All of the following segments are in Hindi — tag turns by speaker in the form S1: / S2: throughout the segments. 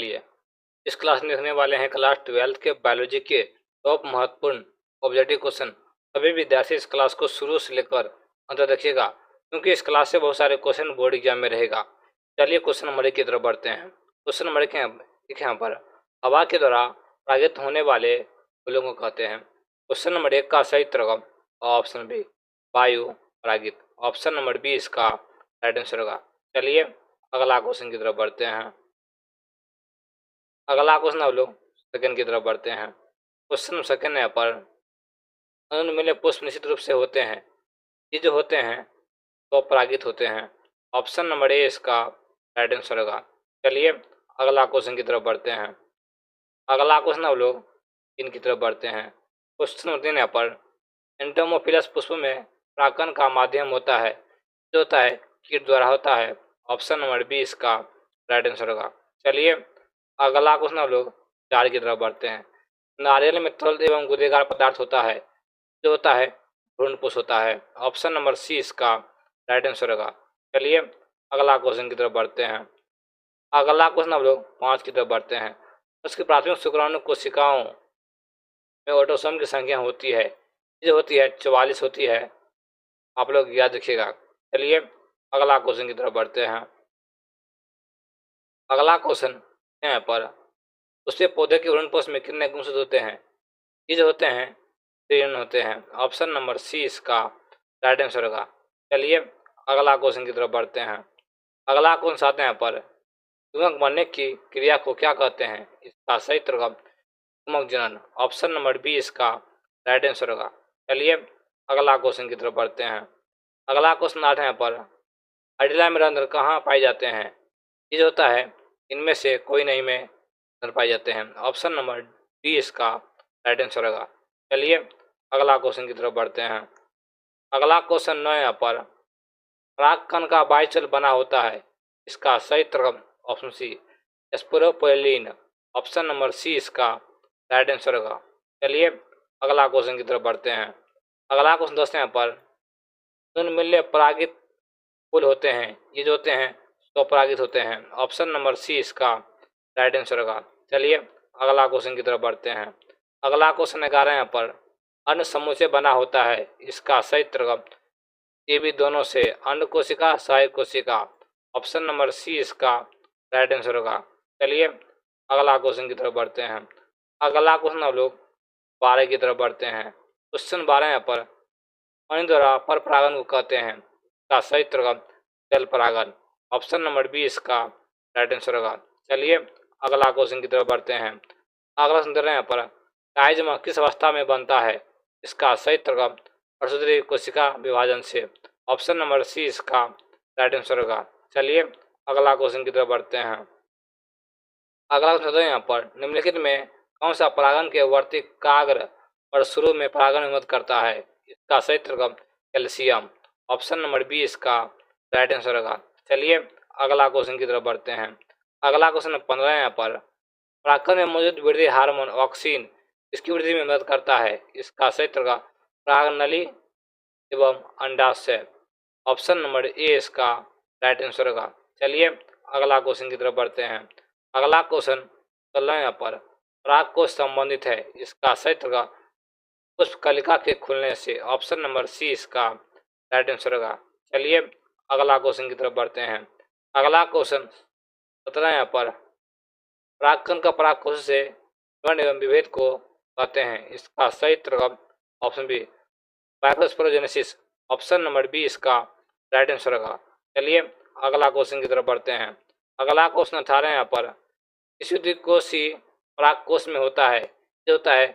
S1: चलिए इस क्लास में देखने वाले हैं क्लास 12th के बायोलॉजी के टॉप महत्वपूर्ण ऑब्जेक्टिव क्वेश्चन। सभी विद्यार्थी इस क्लास को शुरू से लेकर अंत तक देखिएगा, क्योंकि इस क्लास से बहुत सारे क्वेश्चन बोर्ड एग्जाम में रहेगा। चलिए क्वेश्चन नंबर 1 की तरफ बढ़ते हैं। क्वेश्चन नंबर 1 यहाँ पर हवा के द्वारा परागित होने वाले फूलों को कहते हैं। क्वेश्चन नंबर 1 का सही उत्तर ऑप्शन बी वायु परागित। ऑप्शन नंबर बी इसका राइट आंसर होगा। चलिए अगला क्वेश्चन की तरफ बढ़ते हैं। अगला क्वेश्चन हम लोग सेकंड की तरफ बढ़ते हैं। क्वेश्चन सेकंड यहाँ पर अनुमिले पुष्प निश्चित रूप से होते हैं। ये जो होते हैं तो परागित होते हैं। ऑप्शन नंबर ए इसका राइट आंसर होगा। चलिए अगला क्वेश्चन की तरफ बढ़ते हैं। अगला क्वेश्चन हम लोग 3 की तरफ बढ़ते हैं। क्वेश्चन नंबर 3 यहाँ पर एंटोमोफिलस पुष्प में परागकण का माध्यम होता है, जो होता है कीट द्वारा होता है। ऑप्शन नंबर बी इसका राइट आंसर होगा। चलिए अगला क्वेश्चन हम लोग 4 की तरफ बढ़ते हैं। नारियल में तरल एवं गूदेदार पदार्थ होता है, जो होता है भ्रूणपोष होता है। ऑप्शन नंबर सी इसका राइट आंसर होगा। चलिए अगला क्वेश्चन की तरफ बढ़ते हैं। अगला क्वेश्चन हम लोग 5 की तरफ बढ़ते हैं। उसकी प्राथमिक शुक्राणु कोशिकाओं में ऑटोसोम की संख्या होती है, जो होती है 44 होती है। आप लोग याद रखिएगा। चलिए अगला क्वेश्चन की तरफ बढ़ते हैं। अगला क्वेश्चन यहाँ पर उसके पौधे के भ्रूणपोष में कितने गुणसूत्र होते हैं? ये जो होते हैं 3 होते हैं। ऑप्शन नंबर सी इसका राइट आंसर होगा। चलिए अगला क्वेश्चन की तरफ बढ़ते हैं। अगला क्वेश्चन आते हैं यहाँ पर युग्मक बनने की क्रिया को क्या कहते हैं? इसका सही उत्तर युग्मक जनन। ऑप्शन नंबर बी इसका राइट आंसर होगा। चलिए अगला क्वेश्चन की तरफ बढ़ते हैं। अगला क्वेश्चन आता है यहाँ पर अडिला में रंध्र कहाँ पाए जाते हैं? ये जो होता है इनमें से कोई नहीं में रंध्र पाए जाते हैं। ऑप्शन नंबर डी इसका राइट आंसर होगा। चलिए अगला क्वेश्चन की तरफ बढ़ते हैं। अगला क्वेश्चन 9 यहाँ पर परागकण का बाइचल बना होता है। इसका सही उत्तर option C sporopollenin. Option number C इसका राइट आंसर होगा। चलिए अगला क्वेश्चन की तरफ बढ़ते हैं। अगला क्वेश्चन 10 यहाँ पर तृणमिल्य परागित फूल होते हैं, ये जो होते हैं स्वपरागित होते हैं। ऑप्शन नंबर सी इसका राइट आंसर होगा। चलिए अगला क्वेश्चन की तरफ बढ़ते हैं। अगला क्वेश्चन 11 यहाँ पर अन्न समूह से बना होता है। इसका सही उत्तर ये भी दोनों से अंड कोशिका सहायक कोशिका। ऑप्शन नंबर सी इसका राइट आंसर होगा। चलिए अगला क्वेश्चन की तरफ बढ़ते हैं। अगला क्वेश्चन हम लोग 12 की तरफ बढ़ते हैं। क्वेश्चन 12 यहाँ पर पानी द्वारा पर परागन को कहते हैं। इसका सही उत्तर जल परागन। ऑप्शन नंबर बी इसका राइट आंसर होगा। चलिए अगला क्वेश्चन की तरफ बढ़ते हैं। अगला क्वेश्चन यहाँ पर काइजमा किस अवस्था में बनता है? इसका सही उत्तर परशुद्री कोशिका विभाजन से। ऑप्शन नंबर सी इसका राइट आंसर होगा। चलिए अगला क्वेश्चन की तरफ बढ़ते हैं। अगला क्वेश्चन यहाँ पर निम्नलिखित में कौन सा परागन के वर्तिकाग्र पर शुरू में परागन में मदद करता है? इसका सही उत्तर कैल्शियम। ऑप्शन नंबर बी इसका राइट आंसर होगा। चलिए अगला क्वेश्चन की तरफ बढ़ते हैं। अगला क्वेश्चन 15 यहाँ पर परागकण में मौजूद वृद्धि हार्मोन ऑक्सीन इसकी वृद्धि में मदद करता है। इसका सही उत्तर परागनली एवं अंडाशय। ऑप्शन नंबर ए इसका राइट आंसर होगा। चलिए अगला क्वेश्चन की तरफ बढ़ते हैं। अगला क्वेश्चन 16 यहाँ पर परागकोश संबंधित है। इसका सही उत्तर पुष्पकलिका के खुलने से। ऑप्शन नंबर सी इसका राइट आंसर होगा। चलिए अगला क्वेश्चन की तरफ बढ़ते हैं। अगला क्वेश्चन 17 यहाँ पर परागकण का परागकोश से वर्ण एवं विभेद को कहते हैं। इसका सही उत्तर option B biosporogenesis. Option number B इसका राइट आंसर होगा। चलिए अगला क्वेश्चन की तरफ बढ़ते हैं। अगला क्वेश्चन 18 यहाँ पर विशुद्ध कोशी परागकोश में होता है, जो होता है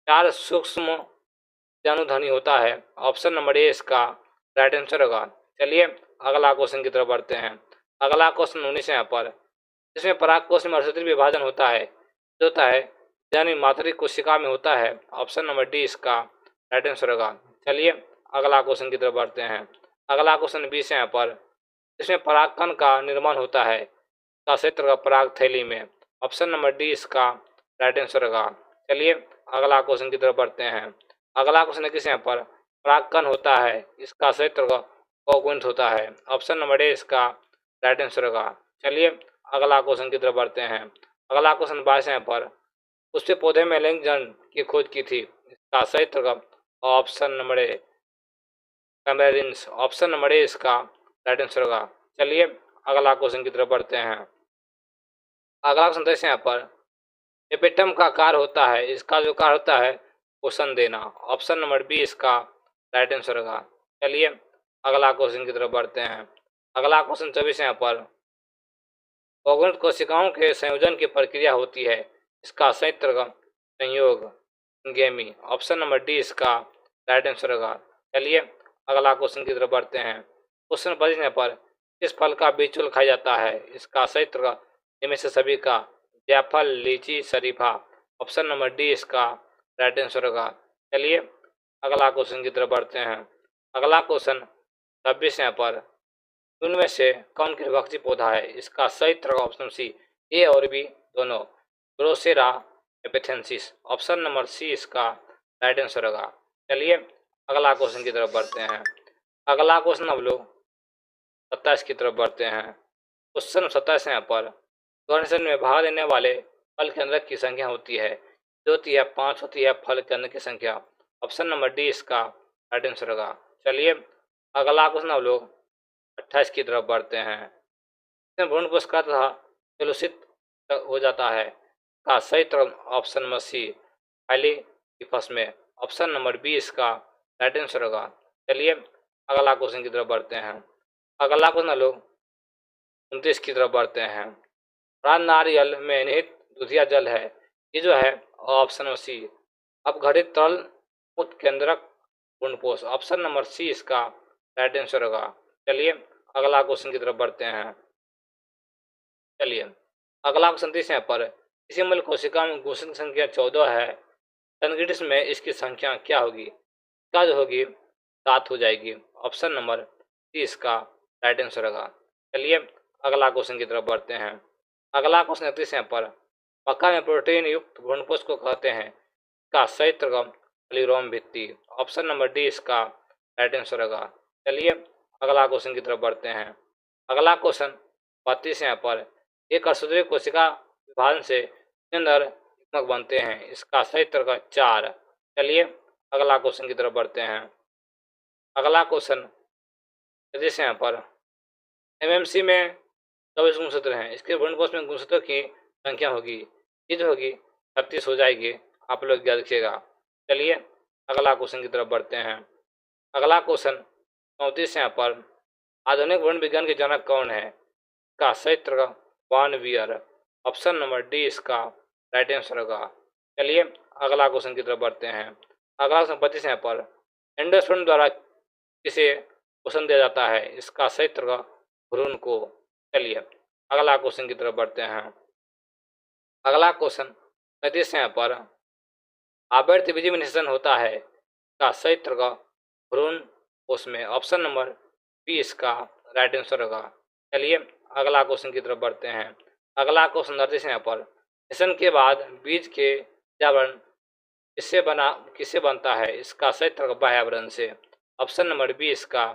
S1: 4 सूक्ष्म जानुधनी होता है। ऑप्शन नंबर ए इसका राइट आंसर होगा। चलिए अगला क्वेश्चन की तरफ बढ़ते हैं। अगला क्वेश्चन 19 यहाँ पर इसमें परागकोश में अर्धसूत्री विभाजन होता है, जो होता है यानी मातृ कोशिका में होता है। ऑप्शन नंबर डी इसका राइट आंसर होगा। चलिए अगला क्वेश्चन की तरफ बढ़ते हैं। अगला क्वेश्चन 20 यहाँ पर इसमें परागकण का निर्माण होता है का क्षेत्र का पराग थैली में। ऑप्शन नंबर डी इसका राइट आंसर होगा। चलिए अगला क्वेश्चन की तरफ बढ़ते हैं। अगला क्वेश्चन किस यहाँ पर परागकण होता है, इसका क्षेत्र का कोकुंठ होता है। ऑप्शन नंबर ए इसका राइट आंसर होगा। चलिए अगला क्वेश्चन की तरफ बढ़ते हैं। अगला क्वेश्चन 22 यहाँ पर, उसके पौधे में लिंग जन की खोज की थी, इसका सही उत्तर ऑप्शन नंबर ए कैमेरिन्स, ऑप्शन नंबर ए इसका राइट आंसर होगा। चलिए अगला क्वेश्चन की तरफ बढ़ते हैं। अगला क्वेश्चन देखते हैं यहाँ पर, एपिटम का कार्य होता है, इसका जो कार्य होता है पोषण देना, ऑप्शन नंबर बी इसका राइट आंसर होगा। चलिए अगला क्वेश्चन की तरफ बढ़ते हैं। अगला क्वेश्चन 24 यहाँ पर, अगुणित कोशिकाओं के संयोजन की प्रक्रिया होती है, इसका सही उत्तर संयोग गेमी, ऑप्शन नंबर डी इसका राइट आंसर होगा। चलिए अगला क्वेश्चन की तरफ बढ़ते हैं। क्वेश्चन 25 यहाँ पर, किस फल का बीज खाया जाता है, इसका सही उत्तर इनमें से सभी का, जायफल, लीची, शरीफा, ऑप्शन नंबर डी इसका राइट आंसर होगा। चलिए अगला क्वेश्चन की तरफ बढ़ते हैं। अगला क्वेश्चन 26 यहाँ पर, उनमें से कौन गृहभक्षी पौधा है, इसका सही उत्तर ऑप्शन सी ए और बी दोनों, ब्रोसेरा एपिथेंसिस, ऑप्शन नंबर सी इसका राइट आंसर होगा। चलिए अगला क्वेश्चन की तरफ बढ़ते हैं। अगला क्वेश्चन हम लोग 27 की तरफ बढ़ते हैं। क्वेश्चन 27 यहाँ पर, गणेशन में भाग लेने वाले फल के अंदर की संख्या होती है, 2 होती है, 5 होती है फल के अंदर की संख्या, ऑप्शन नंबर डी इसका राइट आंसर होगा। चलिए अगला क्वेश्चन हम लोग 28 की तरफ बढ़ते हैं। भ्रूण पुरस्कार तथा फेलोशिप हो जाता है, का सही उत्तर ऑप्शन नंबर सी हाइली में, ऑप्शन नंबर बी इसका राइट आंसर होगा। चलिए अगला क्वेश्चन की तरफ बढ़ते हैं। अगला क्वेश्चन लोग 29 की तरफ बढ़ते हैं। प्राण नारियल में निहित दुधिया जल है, ये जो है ऑप्शन नंबर सी अपघटित तरल मुक्त केंद्रक भ्रूणपोष, ऑप्शन नंबर सी इसका राइट आंसर होगा। चलिए अगला क्वेश्चन की तरफ बढ़ते हैं। चलिए अगला क्वेश्चन 30 यहाँ पर, इसी मूल कोशिका में घोषण संख्या 14 है, तनगीटिस में इसकी संख्या क्या होगी, क्या जो होगी 7 हो जाएगी, ऑप्शन नंबर सी इसका राइट आंसर होगा। चलिए अगला क्वेश्चन की तरफ बढ़ते हैं। अगला क्वेश्चन 31 यहाँ पर, मक्का में प्रोटीन युक्त भ्रूणपोष को कहते हैं, का सही उत्तर पॉलीरोम भित्ति, ऑप्शन नंबर डी इसका राइट आंसर होगा। चलिए अगला क्वेश्चन की तरफ बढ़ते हैं। अगला क्वेश्चन 32 यहाँ पर, एक असुद्री कोशिका विभाजन से अंदर युग्मक बनते हैं, इसका सही उत्तर 4। चलिए अगला क्वेश्चन की तरफ बढ़ते हैं। अगला क्वेश्चन जैसे यहाँ पर, एमएमसी में 24 गुणसूत्र हैं, इसके भ्रूणपोष में गुणसूत्रों की संख्या होगी, ये जो होगी 36 हो जाएगी, आप लोग याद रखिएगा। चलिए अगला क्वेश्चन की तरफ बढ़ते हैं। अगला क्वेश्चन 34 यहाँ पर, आधुनिक भ्रूण विज्ञान के जनक कौन है, का सही उत्तर वान वियर, ऑप्शन नंबर डी इसका राइट आंसर होगा। चलिए अगला क्वेश्चन की तरफ बढ़ते हैं। अगला क्वेश्चन 25 यहाँ पर, एंडोस्पर्म द्वारा किसे पोषण दिया जाता है, इसका सही उत्तर भ्रूण को। चलिए अगला क्वेश्चन की तरफ बढ़ते हैं। अगला क्वेश्चन 35 यहाँ पर, आवर्त बीज में निषेचन होता है, का सही उत्तर भ्रूण कोश में, ऑप्शन नंबर बी इसका राइट आंसर होगा। चलिए अगला क्वेश्चन की तरफ बढ़ते हैं। अगला क्वेश्चन 38 यहाँ पर, निषेचन के बाद बीज के आवरण किससे बनता है, इसका सही उत्तर बाह्य आवरण से, ऑप्शन नंबर बी इसका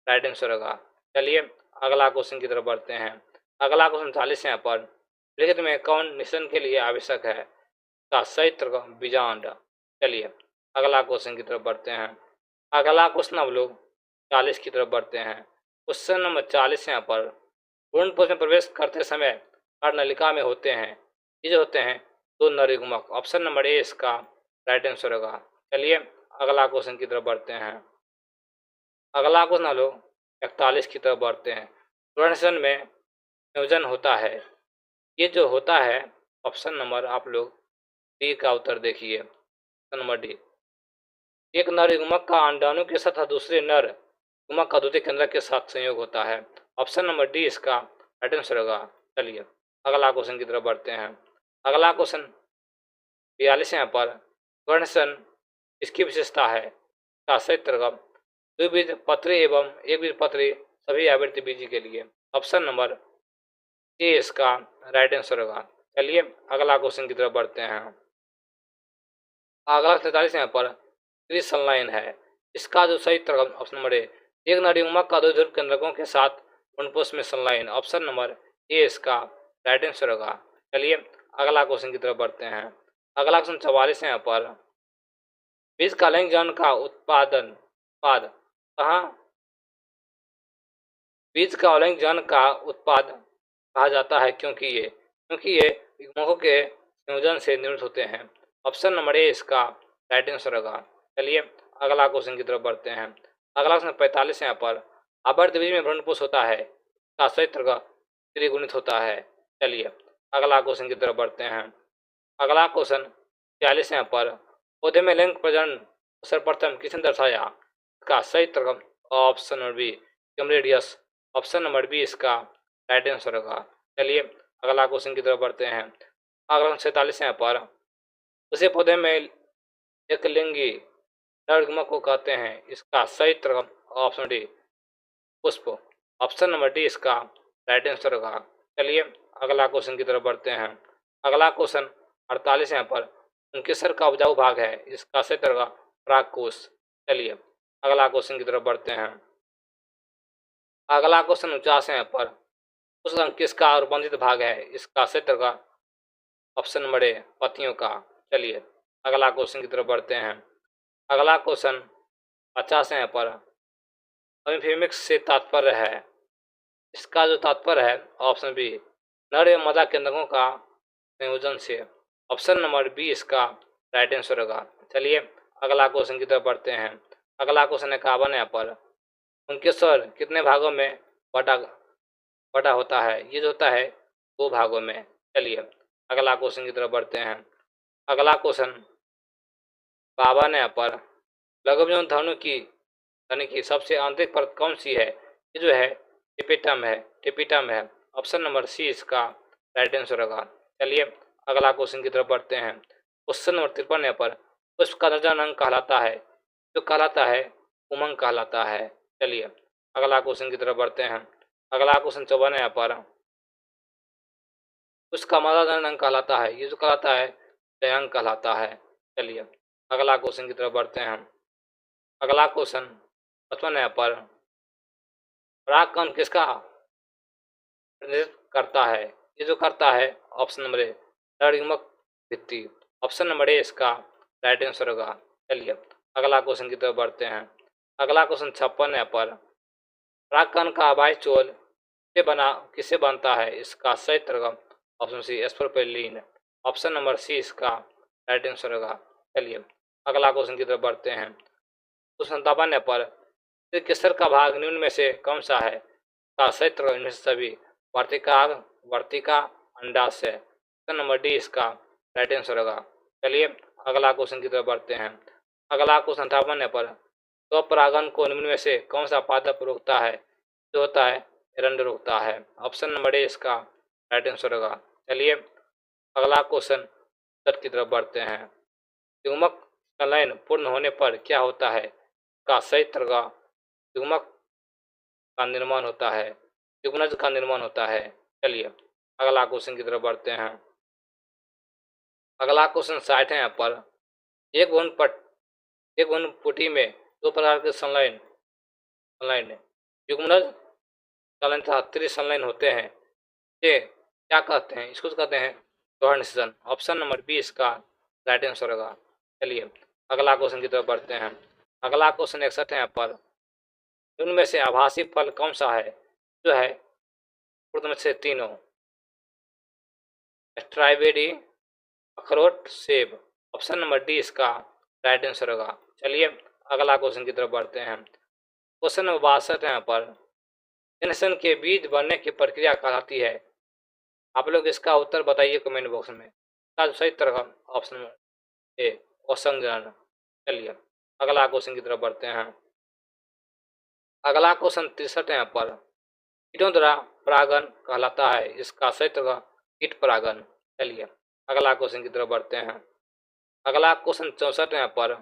S1: राइट आंसर होगा। चलिए अगला क्वेश्चन की तरफ बढ़ते हैं। अगला क्वेश्चन 40 यहाँ पर, लिखित में कौन निषेचन के लिए आवश्यक है, का सही उत्तर बीजांड। चलिए अगला क्वेश्चन की तरफ बढ़ते हैं। अगला क्वेश्चन हम लोग 40 की तरफ बढ़ते हैं। क्वेश्चन नंबर 40 यहाँ पर, भ्रूणपोष में प्रवेश करते समय कर्णनलिका में होते हैं, ये जो होते हैं 2 नर युग्मक, ऑप्शन नंबर ए इसका राइट आंसर होगा। चलिए अगला क्वेश्चन की तरफ बढ़ते हैं। अगला क्वेश्चन हम लोग 41 की तरफ बढ़ते हैं। प्रोडक्शन में संयोजन होता है, ये जो होता है ऑप्शन नंबर आप लोग डी का उत्तर देखिए, ऑप्शन नंबर डी, एक नर युग्मक का अंडाणु के साथ दूसरे नर युग्मक का द्वितीय केंद्रक के साथ संयोग होता है, ऑप्शन नंबर डी इसका राइट आंसर होगा। चलिए अगला क्वेश्चन की तरफ बढ़ते हैं। अगला क्वेश्चन 42 यहाँ पर, प्रोडक्शन इसकी विशेषता है, का सही उत्तर द्विबीज पत्री एवं एक बीज पत्री सभी आवृत्ति बीज के लिए, ऑप्शन नंबर ए इसका राइट आंसर होगा। चलिए अगला क्वेश्चन की तरफ बढ़ते हैं। अगला 43 यहाँ पर, त्रिसंलायन है, इसका जो सही उत्तर ऑप्शन नंबर ए, एक नर युग्मक का 2 ध्रुव केंद्रकों के साथ भ्रूणपोष में संलयन, ऑप्शन नंबर ए इसका राइट आंसर होगा। चलिए अगला क्वेश्चन की तरफ बढ़ते हैं। अगला क्वेश्चन 44 है यहाँ पर। बीज का लिंग जन का उत्पाद कहाँ बीज का ऑलिंग जन का उत्पाद कहा जाता है, क्योंकि ये युग्मकों के संयोजन से निर्मित होते हैं। ऑप्शन नंबर ए इसका राइट आंसर होगा। चलिए अगला क्वेश्चन की तरफ बढ़ते हैं। अगला क्वेश्चन 45 यहाँ पर। आवर्त बीज में भ्रूणपोष होता है, का सही तरह त्रिगुणित होता है। चलिए अगला क्वेश्चन की तरफ बढ़ते हैं। अगला क्वेश्चन 46 यहाँ पर। पौधे में लिंग प्रजनन सर्वप्रथम किसने दर्शाया, का सही तरह ऑप्शन नंबर बी कैमरेडियस। ऑप्शन नंबर बी इसका राइट आंसर होगा। चलिए अगला क्वेश्चन की तरफ बढ़ते हैं। अगला 47 यहाँ पर। उसे पौधे में एक लिंगी नरयुग्मक को कहते हैं, इसका सही तरह ऑप्शन डी पुष्प। ऑप्शन नंबर डी इसका राइट आंसर होगा। चलिए अगला क्वेश्चन की तरफ बढ़ते हैं। अगला क्वेश्चन 48 यहाँ पर। केसर का उपजाऊ भाग है, इसका सही तरह परागकोश। चलिए अगला क्वेश्चन की तरफ बढ़ते हैं। अगला क्वेश्चन 49 है यहाँ पर। उस अंक किसका अनुबंधित भाग है, इसका सही तरह ऑप्शन नंबर ए पत्तियों का। चलिए अगला क्वेश्चन की तरफ बढ़ते हैं। अगला क्वेश्चन 50 है यहाँ पर। अमीफेमिक्स से तात्पर्य है, इसका जो तात्पर्य है ऑप्शन बी नर एवं मादा केंद्रकों का संयोजन से। ऑप्शन नंबर बी इसका राइट आंसर होगा। चलिए अगला क्वेश्चन की तरफ बढ़ते हैं। अगला क्वेश्चन 51 है यहाँ पर। उनके स्वर कितने भागों में बटा बटा होता है, ये जो होता है 2 भागों में। चलिए अगला क्वेश्चन की तरफ बढ़ते हैं। अगला क्वेश्चन 52 है यहाँ पर। लघुभुज धनु की सबसे आंतरिक परत कौन सी है, ये जो है टिपिटम है। ऑप्शन नंबर सी इसका राइट आंसर होगा। चलिए अगला क्वेश्चन की तरफ बढ़ते हैं। क्वेश्चन नंबर 53 यहाँ पर। पुष्प का दर्जन अंग कहलाता है, जो कहलाता है उमंग कहलाता है। चलिए अगला क्वेश्चन की तरफ बढ़ते हैं। अगला क्वेश्चन 54 है यहाँ पर। उसका मादा अंग कहलाता है, ये जो कहलाता है जयांग कहलाता है। चलिए अगला क्वेश्चन की तरफ बढ़ते हैं। अगला क्वेश्चन 55 है यहाँ पर। परागकण किसका प्रतिनिधित्व करता है, ये जो करता है ऑप्शन नंबर ए नरयुग्मक भित्ति। ऑप्शन नंबर ए इसका राइट आंसर होगा। चलिए अगला क्वेश्चन की तरफ बढ़ते हैं। अगला क्वेश्चन 56 है पर। परागकण का अबाई चोल किससे बनता है, इसका सही तरह ऑप्शन सी एस्पर्पेलिन। ऑप्शन नंबर सी इसका राइट आंसर होगा। चलिए अगला क्वेश्चन की तरफ बढ़ते हैं। क्वेश्चन 57 है पर। केसर का भाग निम्न में से कौन सा है, का सही तरह इनमें से सभी वर्तिका अंडाशय। ऑप्शन नंबर डी इसका राइट आंसर होगा। चलिए अगला क्वेश्चन की तरफ बढ़ते हैं। अगला क्वेश्चन 58 है पर। तो परागन को निम्न में से कौन सा पादप रोकता है, जो होता है एरंड रोकता है। ऑप्शन नंबर ए इसका राइट आंसर होगा। चलिए अगला क्वेश्चन की तरफ बढ़ते हैं। युग्मक संलयन पूर्ण होने पर क्या होता है, का सही तरह युग्मक का निर्माण होता है, युग्मनज का निर्माण होता है। चलिए अगला क्वेश्चन की तरफ बढ़ते हैं। अगला क्वेश्चन 60 है यहाँ पर। एक वन पुटी में 2 प्रकार के संलयन युग्मनज संलयन तथा त्रिसंलयन होते हैं, ये क्या कहते हैं, इसको कहते हैं जौहर निषेचन। ऑप्शन नंबर बी इसका राइट आंसर होगा। चलिए अगला क्वेश्चन की तरफ बढ़ते हैं। अगला क्वेश्चन 61 है यहाँ पर। उनमें से आभासी फल कौन सा है, जो है में से तीनों स्ट्रॉबेरी, अखरोट, सेब। ऑप्शन नंबर डी इसका राइट आंसर होगा। चलिए अगला क्वेश्चन की तरफ बढ़ते हैं। क्वेश्चन नंबर 62 है यहाँ पर। जनरेशन के बीज बनने की प्रक्रिया कहलाती है, आप लोग इसका उत्तर बताइए कमेंट बॉक्स में। इसका सही तरह ऑप्शन ए असंजनन। चलिए अगला क्वेश्चन की तरफ बढ़ते हैं। अगला क्वेश्चन 63 है यहाँ पर। कीटों द्वारा परागन कहलाता है, इसका सही तरह कीट परागन। चलिए अगला क्वेश्चन की तरफ बढ़ते हैं। अगला क्वेश्चन 64 है यहाँ पर।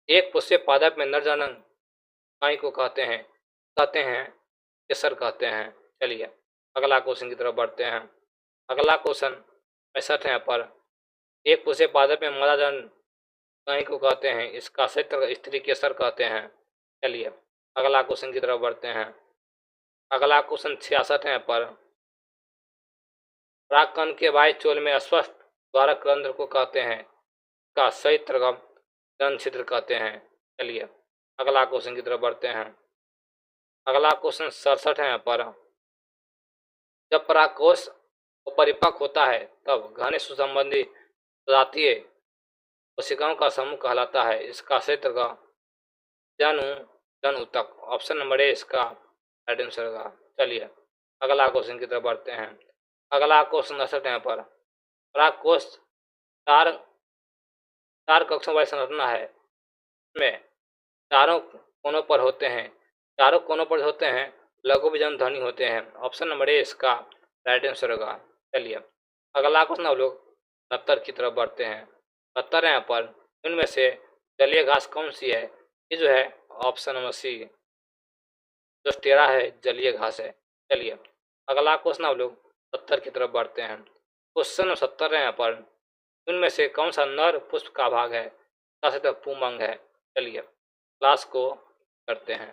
S1: एक पुष्पीय पादप में नरजनन काई को कहते हैं केसर कहते हैं। चलिए अगला क्वेश्चन की तरफ बढ़ते हैं। अगला क्वेश्चन 65 है यहाँ पर। एक पुष्पीय पादप में मादा जन काई को कहते हैं, इसका सही तरह स्त्री केसर कहते हैं। चलिए अगला क्वेश्चन की तरफ बढ़ते हैं। अगला क्वेश्चन 66 है यहाँ पर। परागकण के बाह्य चोल में अस्वस्थ द्वारक रंध्र को कहते हैं, का सही तरगम जन छिद्र कहते हैं। चलिए अगला क्वेश्चन की तरफ बढ़ते हैं। अगला क्वेश्चन 67 है। यहाँ पर जब परागकोश परिपक्व होता है तब घने सुसंबंधी सजातीय कोशिकाओं का समूह कहलाता है। इसका क्षेत्र का जनु जन ऊतक। ऑप्शन नंबर ए इसका राइट आंसर होगा। चलिए अगला क्वेश्चन की तरफ बढ़ते हैं। अगला क्वेश्चन 69 यहाँ पर परागकोश चार चार कक्षों वाली संरचना है। इसमें चारों कोनों पर होते हैं, चारों कोनों पर होते हैं लघु विजन ध्वनि होते हैं। ऑप्शन नंबर ए इसका राइट आंसर होगा। चलिए अगला क्वेश्चन हम लोग 69 की तरफ बढ़ते हैं। 70 यहाँ पर इनमें से जलीय घास कौन सी है? ये जो है ऑप्शन नंबर सी जो स्टेरा है जलीय घास है। चलिए अगला क्वेश्चन हम लोग 70 की तरफ बढ़ते हैं। क्वेश्चन 70 है यहाँ पर इनमें से कौन सा नर पुष्प का भाग है? पुंबंग है। चलिए क्लास को करते हैं।